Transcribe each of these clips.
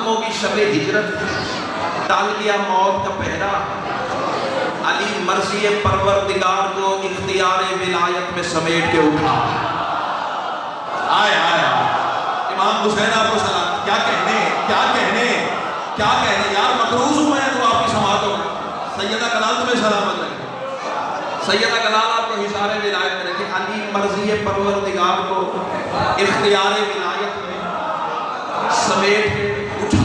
होगी शब हिजरत, टल गया मौत का पहरा, अली मर्ज़ी परवरदिगार को इख्तियार विलायत में समेट के उठा। आए आए इमाम हुसैन आपको सलाम। क्या कहने क्या कहने क्या कहने यार, मकरूज हूँ मैं तो आपकी समातों में। सैयदा कलाल तुम्हें सलामत रखे, सैयदा कलाल आपको हिसार विलायत में रखे। अली मर्ज़ी परवरदिगार को इख्तियार विलायत में समेट के उठा।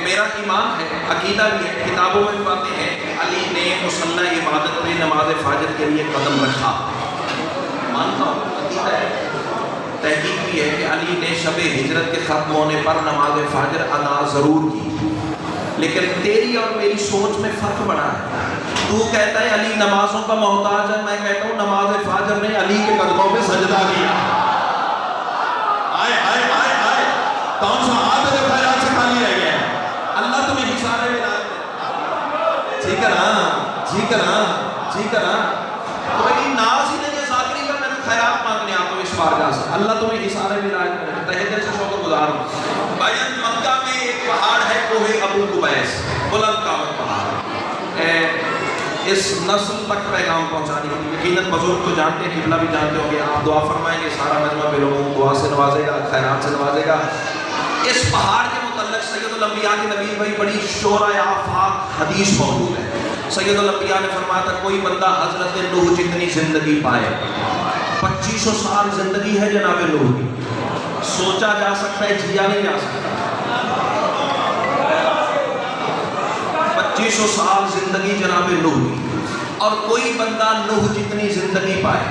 मेरा ईमान है, अकीदा भी है, किताबों में बातें हैं, अली ने मुसल्ला इबादत में नमाज फाजर के लिए कदम रखा। मानता हूँ, अकीदा है, तहकीक भी है कि अली ने शब हिजरत के ख़त्म होने पर नमाज फाजर अदा ज़रूर की, लेकिन तेरी और मेरी सोच में फ़र्क बड़ा है। तू कहता है अली नमाजों का मोहताज है, मैं कहता हूँ नमाज फाजर ने अली के कदमों में सजदा किया। आए आए आए आए, कौन सा हाथ है जो खैरात से खाली रह गया? अल्लाह तुम्हें हिसारे में डाल दे। ठीक है ना, ठीक है ना, ठीक है ना। कोई नाज ही नहीं है ज़ाकिरी का, मैं तो खैरात मांगने आता हूँ इस बारगाह से। अल्लाह तुम्हें हिसारे में डाल दे, तहे दिल से शुक्रगुजार हूँ। भाईजान, मक्का में एक पहाड़ है, कोहे अबू कुबैस, बुलंद कामत पहाड़। इस नस्ल तक पैगाम पहुँचाने के लिए यकीनन बुजुर्ग तो जानते हैं, किबला भी जानते होंगे, आप दुआ फरमाएंगे, सारा मजमा भी लोगों को दुआ से नवाजेगा, खैरात से नवाजेगा। इस पहाड़ के मुतल्लिक़ सैयदुल अंबिया की नबी भाई बड़ी शोरा आफाक हदीस मौजूद है। सैयदुल अंबिया ने फरमाया था, कोई बंदा हज़रत नूह जितनी ज़िंदगी पाए, 2500 साल ज़िंदगी है जनाब नूह की, सोचा जा सकता है, जिया नहीं जा सकता। 2500 साल ज़िंदगी जनाब नूह की, और कोई बंदा नूह जितनी ज़िंदगी पाए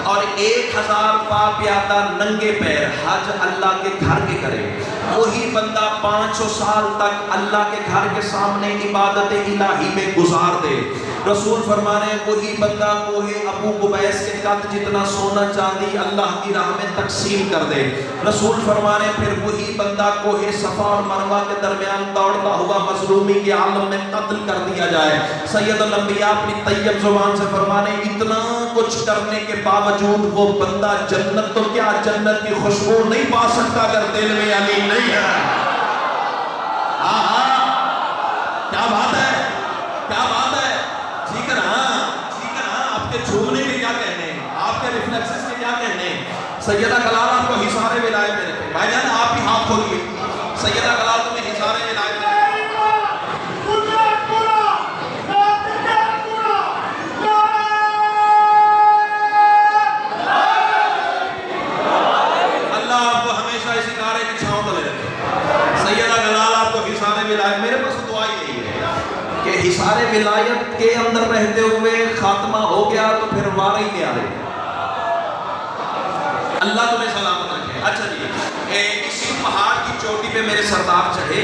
और 1000 पाप यादा नंगे पैर हज अल्लाह के घर के करे, वही बंदा 500 साल तक अल्लाह के घर के सामने इबादत इलाही में गुजार दे। रसूल फरमा रहे हैं, वही बंदा कोहे अबू कुबैस के कद जितना सोना चांदी अल्लाह की राह में तकसीम कर दे। रसूल फरमा रहे हैं, फिर वही बंदा कोहे सफ़ा और मरवा के दरमियान दौड़ता हुआ मजलूमी के आलम में कत्ल कर दिया जाए। सैयदुल अंबिया अपनी तैयब ज़ुबान से फरमा रहे हैं, इतना कुछ करने के बावजूद वो बंदा जन्नत तो क्या, जन्नत की खुशबू नहीं पा सकता अगर दिल में अली नहीं है। हाँ हाँ, क्या बात है, क्या बात है। ठीक है ना, ठीक है ना। आपके झूमने के क्या कहने हैं, आपके रिफ्लेक्सेस के क्या कहने हैं। सैयदा कलाल आपको हिसारे विलायत में रखे। भाईजान आप ही हाथ खोलिए, सैयदा कलाल तुम्हें हिसारे विलायत में रखे। अल्लाह आपको हमेशा इसी नारे की छांव तले रखे। सैयदा कलाल आपको हिसारे विलायत, मेरे पास दुआ यही है कि हिसारे विलायत के अंदर रहते हुए खात्मा हो गया तो फिर वारा ही नहीं आ रही। अल्लाह तुम्हें सलामत रखे। अच्छा जी, इसी पहाड़ की चोटी पे मेरे सरदार चढ़े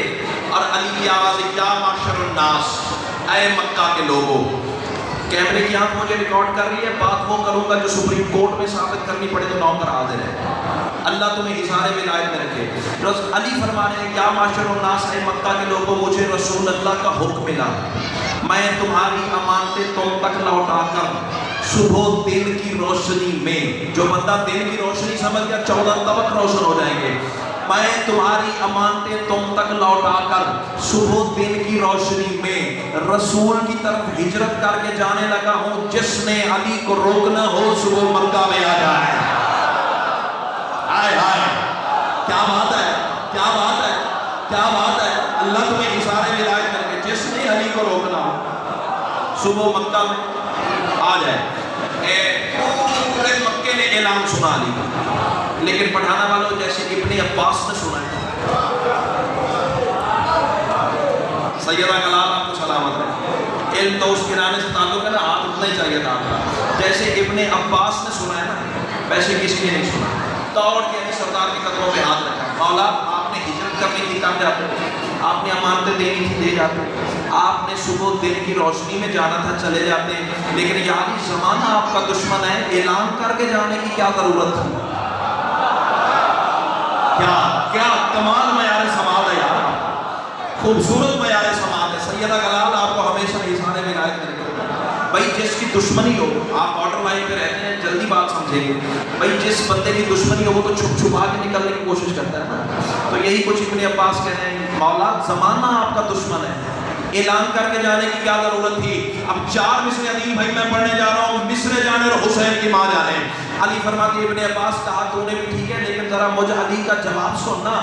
और अली की आवाज़, या माशरुन नास, ऐ मक्का के लोगों। कैमरे की आंख मुझे रिकॉर्ड कर रही है, बात वो करूंगा जो सुप्रीम कोर्ट में साबित करनी पड़े तो नौकर हाजिर है। अल्लाह तुम्हें हिसारे विलायत में रखे। अली फरमा रहे हैं, क्या माशरुन नास, ऐ मक्का के लोगों, मुझे रसूल अल्लाह का हुक्म मिला, मैं तुम्हारी अमानतें तुम तक लौटा कर सुबह दिन की रोशनी में, जो बंदा दिन की रोशनी समझ गया 14 तबक रोशन हो जाएंगे, मैं तुम्हारी अमानतें तुम तक लौटा कर सुबह दिन की रोशनी में रसूल की तरफ हिजरत करके जाने लगा हूँ। जिसने अली को रोकना हो सुबह मक्का में आ जाए। हाय हाय, क्या बात है, क्या बात है, क्या बात है। अल्लाह तुम्हें इशारे विलायत करके, जिसने अली को रोकना हो सुबह मक्का में आ जाए। पूरे मक्के ने ऐलान सुना अली का, लेकिन पठाना वालों जैसे इब्ने अब्बास ने सुना है। सैयदा कलाल आपको सलामत है। इल्म तो उसके राने से ताल्लुक है ना, हाथ उतना ही चाहिए था आपका। जैसे इब्ने अब्बास ने सुना है ना, वैसे किसी ने नहीं सुना। दौड़ के अली सरदार के कदमों में हाथ रखा, मौला आपने हिजरत करनी थी, कर जाते, आपने अमानतें देनी थी, दे जाते, आपने सुबह दिन की रोशनी में जाना था, चले जाते, लेकिन यानी ज़माना आपका दुश्मन है, ऐलान करके जाने की क्या ज़रूरत थी। क्या क्या कमाल मयार समाद है यार, खूबसूरत मयार समाद है। सैयदा कलाल आपको हमेशा हिसारे विलायत में रखे। भाई जिसकी दुश्मनी हो, आप बॉर्डर लाइन पे रहते हैं, जल्दी बात समझेंगे। भाई जिस बंदे की दुश्मनी हो वो तो छुप छुपा के निकलने की कोशिश करता है ना। تو یہی کچھ ابن عباس کہہ رہے ہیں مولا زمانہ آپ کا دشمن ہے، اعلان کر کے جانے کی کیا ضرورت تھی؟ اب 4 مصرے علی بھائی میں پڑھنے جا رہا ہوں، مصرے جانے اور حسین کی ماں جانے۔ علی فرماتے ہیں ابن عباس کہا تو نے بھی ٹھیک ہے، لیکن ذرا مجھے علی کا جواب سننا،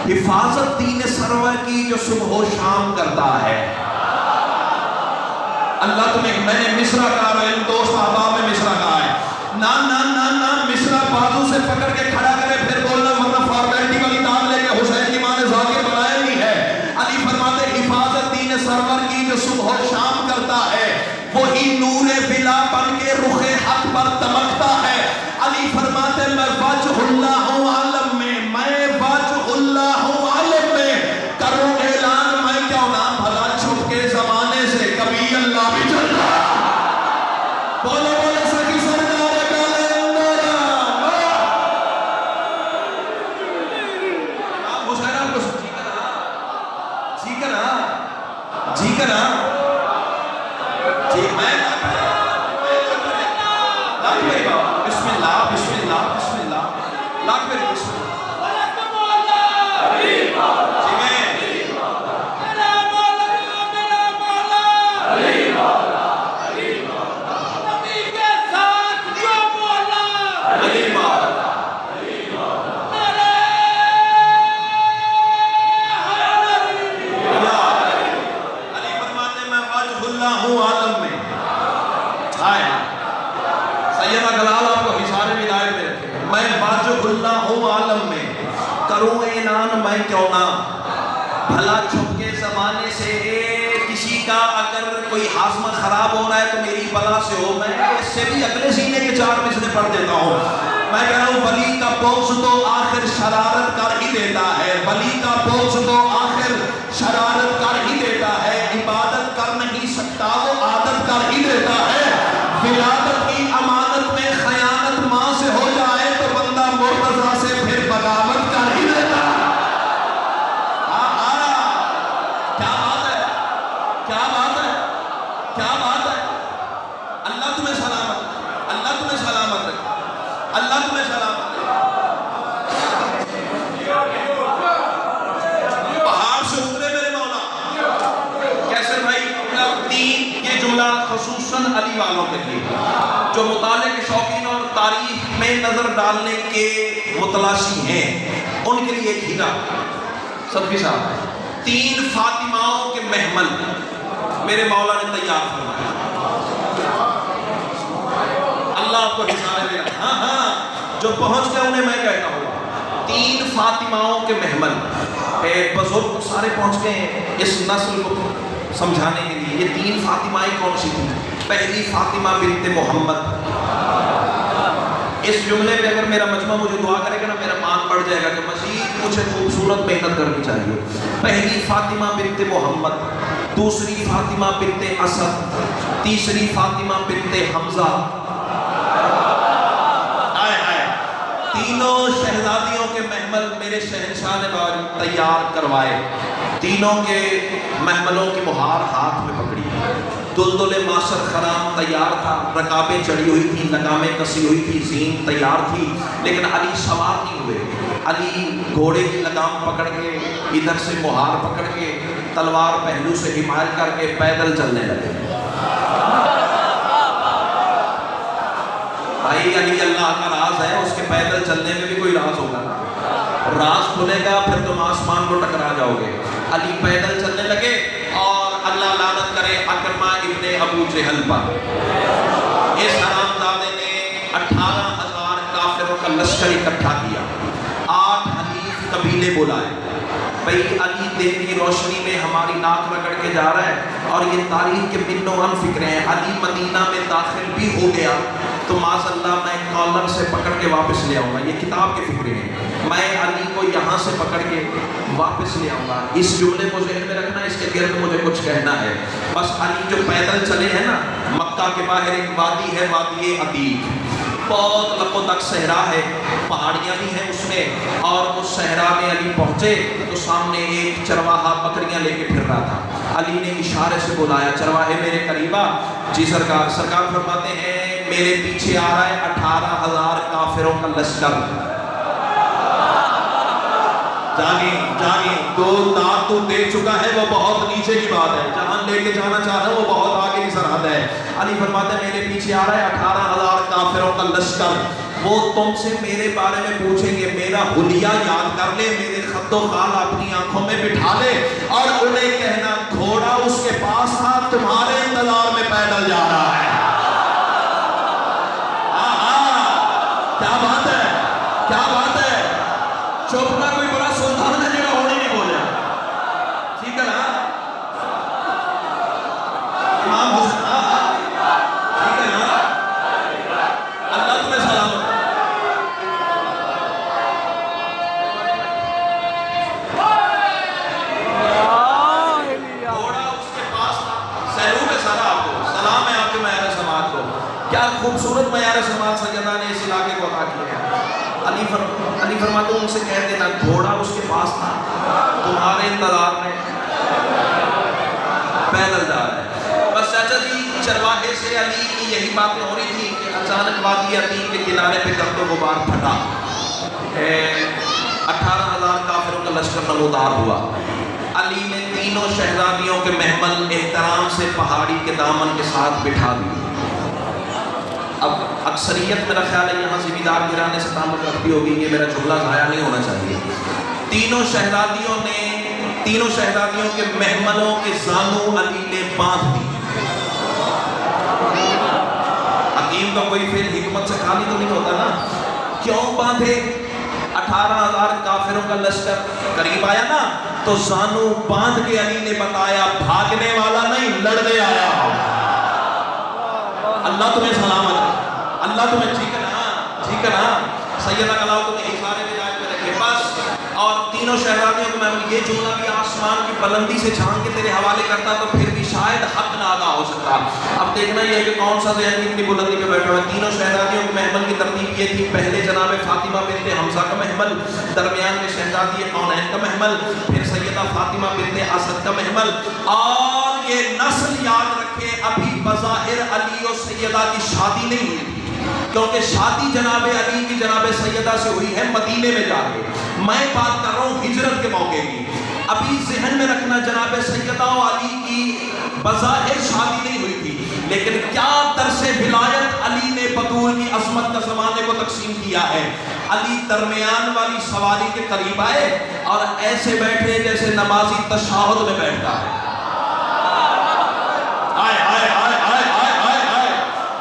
حفاظت دین سرور کی جو صبح و شام کرتا ہے۔ اللہ تمہیں، میں نے مصرہ کہا ہے، ان دوست احباب میں مصرہ کہا ہے، نا نا نا نا مصرہ بازو سے پکڑ کے کھڑا کرے پھر بولنا، ورنہ فارمیلٹی والی داد لے کے حسین کی ماں نے ذاکر بنایا نہیں ہے۔ علی فرماتے حفاظت دین سرور کی جو صبح و شام کرتا ہے وہی نور بلا بن کے رخ حق پر دمکتا ہے۔ علی فرماتے میں وجہ اللہ ہوں عالم میں وجہ اللہ ہوں عالم میں، کروں اعلان میں کیوں نہ بھلا چھپ کے زمانے سے کبھی اللہ بھی چلتا۔ بولو بولو سکی سردار کالے اندارا آپ حسین آپ کو جی کنا جی کنا جی میں لاکھ میری بابا بسم اللہ بسم اللہ بسم اللہ لاکھ میری بسم اللہ جی میں کروں اعلان میں کیوں نہ بھلا چھپ کے زمانے سے کسی کا اگر کوئی ہاضمہ خراب ہو رہا ہے تو میری بلا سے ہو، میں اس سے بھی اگلے سینے کے 4 مصرے پڑھ دیتا ہوں۔ میں کہہ رہا ہوں ولی کا بغض تو آخر شرارت کر ہی دیتا ہے، ولی کا بغض تو آخر شرارت کر ہی دیتا ہے، عبادت کر نہیں سکتا وہ عادت کر ہی دیتا ہے۔ ولادت کی امانت میں خیانت ماں سے ہو جائے تو بندہ مرتضیٰ سے پھر بغاوت کر ہی دیتا ہے۔ کیا بات ہے، کیا بات ہے، کیا بات ہے۔ اللہ تمہیں سلامت، اللہ تمہیں سلامت رکھے، اللہ تمہیں سلامت رکھے۔ پہاڑ سے اترے میرے مولا کیسے بھائی؟ تین یہ جملہ خصوصاً علی والوں کے لیے جو مطالعے کے شوقین اور تاریخ میں نظر ڈالنے کے متلاشی ہیں، ان کے لیے ایک ہیرا صدقی صاحب 3 فاطماؤں کے محمل میرے مولا نے تیار فرمایا۔ اللہ آپ کو حساب دے رہا، ہاں ہاں جو پہنچ گئے انہیں میں کہتا ہوں 3 فاطماؤں کے محمل۔ بزرگ سارے پہنچ گئے ہیں اس نسل کو سمجھانے کے لیے۔ یہ 3 فاطمائیں کون سی تھیں؟ پہلی فاطمہ بنت محمد۔ اس جملے پہ اگر میرا مجمع مجھے دعا کرے گا نا میرا مان بڑھ جائے گا کہ مزید مجھے خوبصورت محنت کرنی چاہیے۔ پہلی فاطمہ بنت محمد، دوسری فاطمہ بنت اسد، تیسری فاطمہ بنت حمزہ۔ تینوں شہزادیوں کے محمل میرے شہنشاہ نے تیار کروائے۔ تینوں کے محملوں کی مہار ہاتھ میں پکڑی، دلدل معصر خرام تیار تھا، رکابیں چڑھی ہوئی تھی، لگامیں کسی ہوئی تھی، زین تیار تھی، لیکن علی سوار نہیں ہوئے۔ علی گھوڑے کی لگام پکڑ کے، ادھر سے مہار پکڑ کے، تلوار پہلو سے حمایل کر کے پیدل چلنے لگے۔ بھائی علی اللہ کا راز ہے، اس کے پیدل چلنے میں بھی کوئی راز ہوگا، راز کھلے گا پھر تم آسمان کو ٹکرا جاؤ گے۔ علی پیدل چلنے لگے اور اللہ لعنت کرے اکرمہ ابن ابو جہل پر، اس حرامزادے نے 18,000 کافروں کا لشکر اکٹھا کیا، 8 حلیف قبیلے بلائے۔ بھئی علی دن کی روشنی میں ہماری ناک رگڑ کے جا رہا ہے اور یہ تاریخ کے منوان فکرے ہیں۔ علی مدینہ میں داخل بھی ہو گیا تو معاذ اللہ میں کالر سے پکڑ کے واپس لے آؤں گا، یہ کتاب کے فکرے ہیں۔ میں علی کو یہاں سے پکڑ کے واپس لے آؤں گا۔ اس جملے کو ذہن میں رکھنا، اس کے گرد مجھے کچھ کہنا ہے۔ بس علی جو پیدل چلے ہیں نا، مکہ کے باہر ایک وادی ہے، وادی عتیق، بہت لپوں تک صحرا ہے، پہاڑیاں بھی ہیں اس میں، اور اس صحرا میں علی پہنچے تو سامنے ایک چرواہا بکریاں لے کے پھر رہا تھا۔ علی نے اشارے سے بلایا، چرواہے میرے قریبا۔ جی سرکار۔ سرکار فرماتے ہیں میرے پیچھے آ رہا ہے 18,000 کافروں کا لشکر۔ जागी तो दांत तू दे चुका है वो बहुत नीचे की बात है, जहां लेके जाना चाह रहा है वो बहुत आगे की सरहद है। अली फरमाते हैं मेरे पीछे आ रहा है 18,000 काफिरों का लश्कर, वो तुमसे मेरे बारे में पूछेंगे, मेरा हुलिया याद कर ले, मेरे खद्दो खाल अपनी आंखों में बिठा ले और उन्हें कहना घोड़ा उसके पास था, तुम्हारे इंतजार में पैदल जा रहा है। क्या बात है, क्या बात है। चुप ना, कोई बड़ा सुल्तान है जो होने नहीं बोले, ठीक है ना इमाम हुसैन, ठीक है ना, अल्लाह तुम्हें सलामत। घोड़ा उसके पास था, सैलूट है सारा आपको, सलाम है आपके मयार समाज को। क्या खूबसूरत मयार समाज सैयदा ने इस इलाके को अता किया है। अली फरमाते उनसे कह देना घोड़ा उसके पास था, तुम्हारे इंतजार में पैदल जा रहा है। बस चाचा जी चरवाहे से अली की यही बातें हो रही थी कि अचानक वादी अतीक के किनारे पे गर्द गुबार फटा, 18,000 काफिरों का लश्कर नमूदार हुआ। अली ने तीनों शहजादियों के महमल एहतराम से पहाड़ी के दामन के साथ बिठा दिए। अब अक्सरियत मेरा ख्याल है यहाँ जिम्मेदार गिराने से ताल्लुक रखती होगी, ये मेरा जुमला ज़ाया नहीं होना चाहिए। तीनों शहजादियों के महमलों के जानू अली ने बांध दी। हकीम का कोई फेल हिकमत से खाली तो नहीं होता ना, क्यों बांधे? 18,000 काफिरों का लश्कर करीब आया ना, तो जानू बांध के अली ने बताया भागने वाला नहीं, लड़ने आया। अल्लाह तुम्हें सलामत है, अल्लाह तुम्हें, ठीक है ना, ठीक है ना, सैयदा कलाओ तुम्हें हिसारे में जाके रखे बस। और तीनों शहजादियों को मैं ये जुमला भी आसमान की बुलंदी से झांक के तेरे हवाले करता तो फिर भी शायद हक ना अदा हो सकता। अब देखना ये है कि कौन सा ज़हन इतनी बुलंदी पे बैठा हुआ है। तीनों शहजादियों के महमल की तरतीब ये थी, पहले जनाब फातिमा बिन्ते हमजा का महमल, दरमियान में शहजादी कौनैन का महमल, फिर सैयदा फातिमा बिन्ते असद का महमल। और ये नस्ल याद रखे, अभी बज़ाहिर अली और सैयदा की शादी नहीं हुई थी, क्योंकि शादी जनाब अली की जनाब सैयदा से हुई है मदीने में जाके। मैं बात कर रहा हूँ हिजरत के मौके की। अभी जहन में रखना जनाब सैयदा और अली की बज़ाहिर शादी नहीं हुई थी, लेकिन क्या दरसे विलायत अली ने बतूल की अज़मत का ज़माने को तकसीम किया है। अली दरमियान वाली सवारी के करीब आए और ऐसे बैठे जैसे नमाजी तशहुद में बैठता है। आए आए आए आए आए आए आए,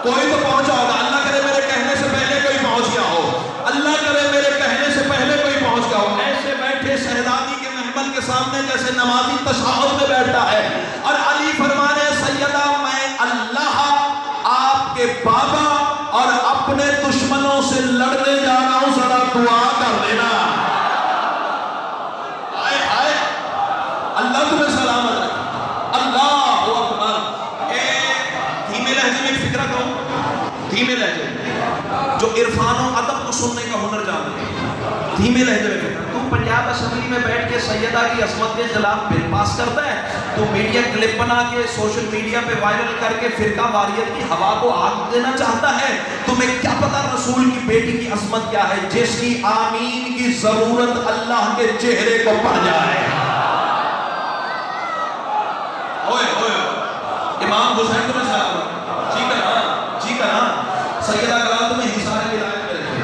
कोई तो पहुंचा होगा, अल्लाह करे मेरे कहने से पहले कोई पहुंच गया हो, अल्लाह करे मेरे कहने से पहले कोई पहुंच गया हो। ऐसे बैठे शहजादी के महमल के सामने जैसे नमाजी तशहुद में बैठता है और अली फरमाने सैयदा मैं अल्लाह आपके बाबा और अपने दुश्मनों से लड़ने जा रहा हूं, जरा दुआ कर देना। आए आए, अल्लाह तुम्हें सलामत रखे। अल्लाहु अकबर। धीमे लहजे में फिक्र करो, धीमे लहजे में, जो इरफान और अदब को सुनने का हुनर जानते हैं, धीमे लहजे में फिक्र। तू पंजाब असेंबली में बैठ के सैयदा की असमत के खिलाफ बिल पास करता है, तो मीडिया क्लिप बना के सोशल मीडिया पे वायरल करके फिरका वारियत की हवा को आग देना चाहता है। तुम्हें क्या पता रसूल की बेटी की असमत क्या है, जिसकी आमीन की जरूरत अल्लाह के चेहरे को पड़ जाए। ओए ओए, इमाम हुसैन तुम्हें सलाम, ठीक है ना, ठीक है ना, सैयदा कलाम तुम्हें हिसारे विलायत में रखे,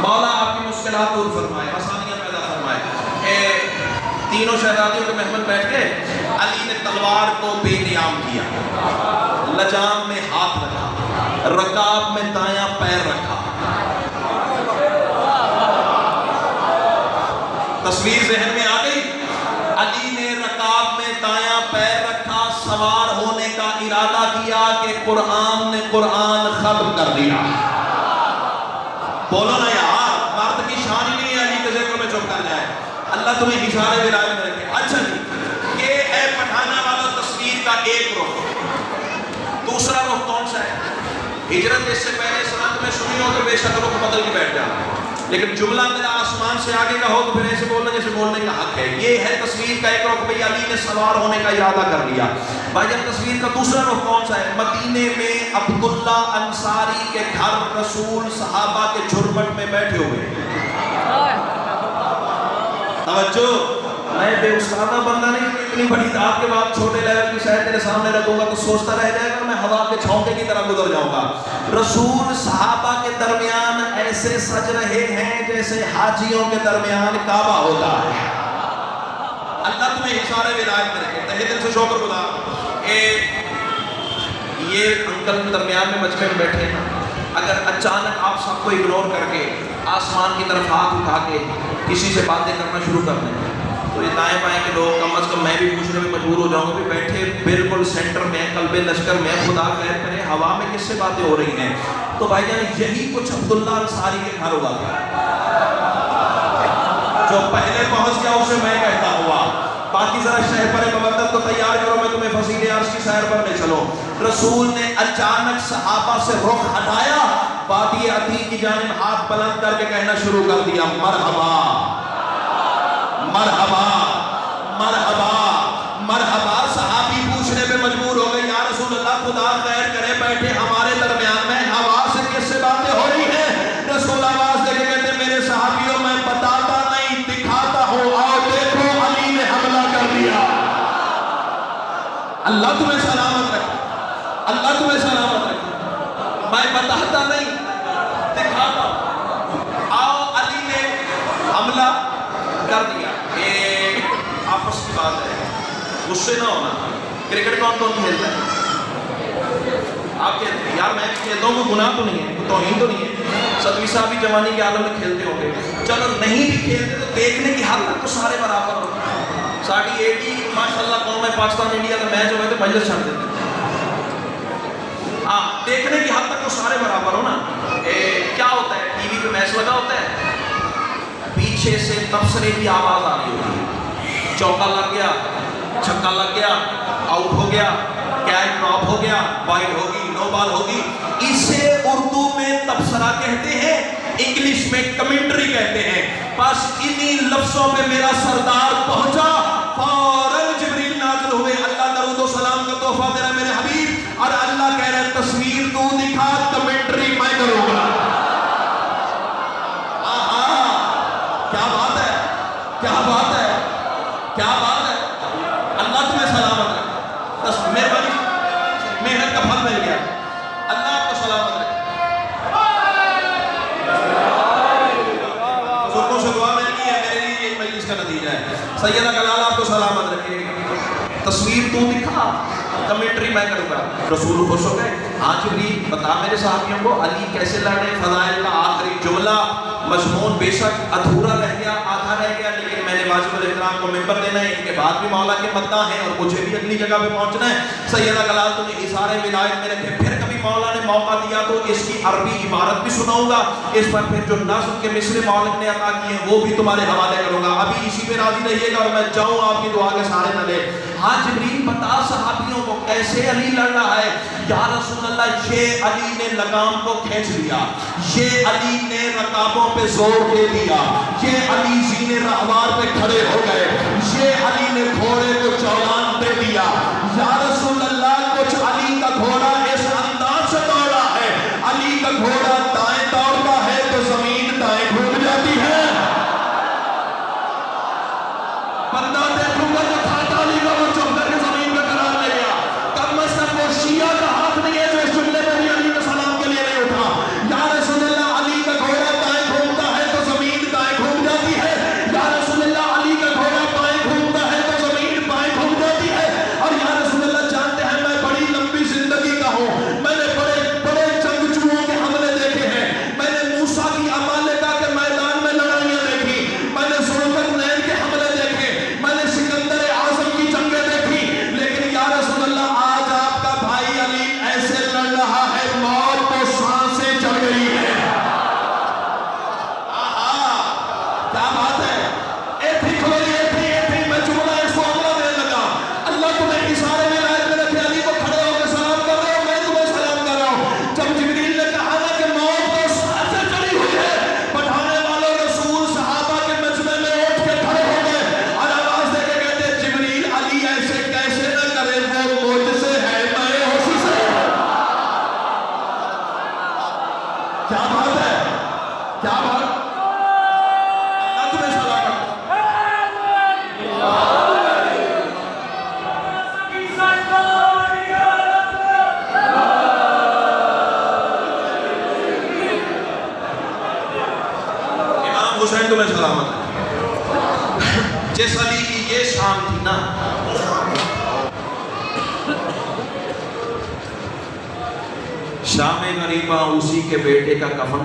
मौला आपकी मुश्किलात दूर फरमाए, आसानियां पैदा फरमाए। तीनों शहजादियों के महमल बैठ के अली ने तलवार को बेनियाम किया, लजाम में हाथ रखा, रकाब में दायां पैर रखा। तस्वीर जहन में आ गई। अली ने रकाब में दायां पैर रखा, सवार होने का इरादा किया कि कुरान ने कुरान खत्म कर दिया। बोलो ना यार, मर्द की शान ही नहीं है अली के जिक्र में चुप कर जाए। अल्लाह तुम्हें इशारे विलायत में रखे। अच्छा जी, ये है पठाना वाला तस्वीर का एक रुख। दूसरा रुख कौन सा है? हिजरत इससे पहले सनत में सुनी हो तो बेशक रुख बदल के बैठ जाना, लेकिन जुमला मेरा आसमान से आगे का हो तो फिर ऐसे बोलना जैसे बोलने का हक है। ये है तस्वीर का एक रुख, भाई अली ने सवार होने का इरादा कर लिया। भाई जब तस्वीर का दूसरा रुख कौन सा है? मदीने में अब्दुल्ला अंसारी के घर रसूल सहाबा के झुरमट में बैठे हुए। توجہ، میں بے استادہ بندہ نہیں، اتنی بڑی آپ کے بعد چھوٹے لیول کی شاید تیرے سامنے رکھوں گا تو سوچتا رہ جائے گا میں ہوا کے چھونکے کی طرح گزر جاؤں گا۔ رسول صحابہ کے درمیان ایسے سج رہے ہیں جیسے حاجیوں کے درمیان کعبہ ہوتا ہے۔ اللہ تمہیں اشارے ولایت میں رکھے، تہہ دل سے شکر گزار۔ یہ انکل درمیان میں مجمع میں بیٹھے ہیں، اگر اچانک آپ سب کو اگنور کر کے آسمان کی طرف ہاتھ اٹھا کے کسی سے باتیں کرنا شروع کر دیں تو یہ دائیں بائیں کے لوگ کم از کم میں بھی پوچھنے میں مجبور ہو جاؤں گا کہ بیٹھے بالکل سینٹر میں قلب لشکر میں خدا خیر کرے ہوا میں کس سے باتیں ہو رہی ہیں؟ تو بھائی جان یہی کچھ عبداللہ انصاری کے گھر ہوا تھا۔ جو پہلے پہنچ گیا اسے میں کہتا ہوا، باقی ذرا شہپر مودت کو تیار کرو، میں تمہیں فصیل عرش کی سیر پر لے چلو۔ رسول نے اچانک صحابہ سے رخ ہٹایا، وادی عتیق کی جانب ہاتھ بلند کر کے کہنا شروع کر دیا، مرحبا مرحبا مرحبا مرحبا۔ صحابی پوچھنے پہ مجبور ہو گئے، یا رسول اللہ خدا خیر کرے بیٹھے ہمارے درمیان میں ہوا سے کس سے باتیں ہو رہی ہیں؟ رسول آواز دے کے کہتے ہیں، میرے صحابیوں میں بتاتا نہیں دکھاتا ہوں، آؤ دیکھو علی نے حملہ کر دیا۔ اللہ تمہیں سلامت رکھے، اللہ تمہیں سلامت رکھے۔ میں بتاتا نہیں دکھاتا ہوں، آؤ علی نے حملہ کر دیا۔ ایک آپس کی بات ہے، غصے نہ ہونا۔ کرکٹ کون کون کھیلتا ہے؟ آپ کہتے ہیں یار میں بھی کھیلتا ہوں، کوئی گناہ تو نہیں ہے، کوئی توہین تو نہیں ہے۔ صدوی صاحب بھی جوانی کے عالم میں کھیلتے ہوں گے، چلو نہیں بھی کھیلتے تو دیکھنے کی حد تک تو سارے برابر ہو۔ ساڑھی ایک ہی ماشاءاللہ قوم ہے پاکستان انڈیا کا میچ ہوئے تو مجلس چھڑ دیتے ہیں۔ دیکھنے کی حد تک تو سارے برابر ہو نا۔ کیا ہوتا ہے ٹی وی پہ میچ لگا ہوتا ہے، پیچھے سے تبصرے کی آواز آ رہی ہوگی، چوکا لگ گیا، چھکا لگ گیا، آؤٹ ہو گیا، کیچ ڈراپ ہو گیا، وائڈ ہوگی، نو بال ہوگی۔ اسے اردو میں تبصرہ کہتے ہیں، انگلش میں کمنٹری کہتے ہیں۔ بس انہی لفظوں پہ میرا سردار پہنچا، فوراً جبریل نازل ہوئے، اللہ درود و سلام کا تحفہ دے رہا ہے میرے حبیب، اور اللہ کہہ رہا ہے تصویر تو دکھا، کمنٹری میں کروں گا۔ کیا بات ہے، کیا بات ہے، کیا بات ہے۔ اللہ تمہیں سلامت رکھے، بس مہربانی محنت کا پھل مل گیا، اللہ آپ کو سلامت رکھے۔ بزرگوں سے دعا مل گئی ہے، میرے لیے یہ مجلس کا نتیجہ ہے۔ سیدہ کلال آپ کو سلامت رکھے، تصویر تو دکھا، کمنٹری میں کروں گا۔ رسول خوش ہو گئے، ہاں جبریل بتا میرے صحابیوں کو علی کیسے لڑے۔ فضائل کا آخری جملہ مضمون بے شک ادھورا رہ گیا، آدھا رہ گیا، لیکن میں نے واجب الاحترام کو ممبر دینا ہے، ان کے بعد بھی مولا کے مداح ہیں اور مجھے بھی اگلی جگہ پہ پہنچنا ہے۔ سیدہ کلال تمہیں اظہار ولایت میں رکھے، پھر کبھی مولا نے موقع دیا تو اس کی عربی عبارت بھی سناؤں گا، اس پر پھر جو نظم کے مصرے مولک نے عطا کیے ہیں وہ بھی تمہارے حوالے کروں گا۔ ابھی اسی پہ راضی رہیے گا اور میں جاؤں آپ کی دعا کے سارے تلے۔ ہاں جبریل بتا صحابیوں کو کیسے علی لڑ رہا ہے؟ یا رسول اللہ یہ علی نے لگام کو کھینچ لیا، یہ علی نے رکابوں پہ زور دے دیا، یہ علی زین رہوار پہ کھڑے ہو گئے، یہ علی نے گھوڑے کو چولان دے دیا۔ یا رسول اللہ کچھ علی کا گھوڑا اس انداز سے دوڑا ہے، علی کا گھوڑا دائیں دوڑتا ہے تو زمین دائیں گھوم جاتی ہے۔ بندہ دیکھوں گا جو کھاتا علی کا وہ چپ کر کے زمین پہ قرار لے گیا، کم از کم وہ شیعہ کا ہاتھ نہیں ہے جو اس جملے میں بھی علی کے سلام کے لیے نہیں اٹھا۔ یا رسول اللہ علی کا گھوڑا دائیں گھومتا ہے تو زمین دائیں گھوم جاتی ہے، یا رسول اللہ علی کا گھوڑا بائیں گھومتا ہے تو زمین بائیں گھوم جاتی ہے۔ اور یا رسول اللہ جانتے ہیں میں بڑی لمبی زندگی کا ہوں، میں نے بڑے بڑے جنگجوؤں کے حملے دیکھے ہیں، میں نے موسیٰ کی عمالقہ کے میدان میں لڑائیاں دیکھی، میں نے ذوالقرنین کے حملے دیکھے، میں نے حسین تمہیں سلامت ہے۔ جس علی کی یہ شان تھی نا، شام غریباں اسی کے بیٹے کا کفن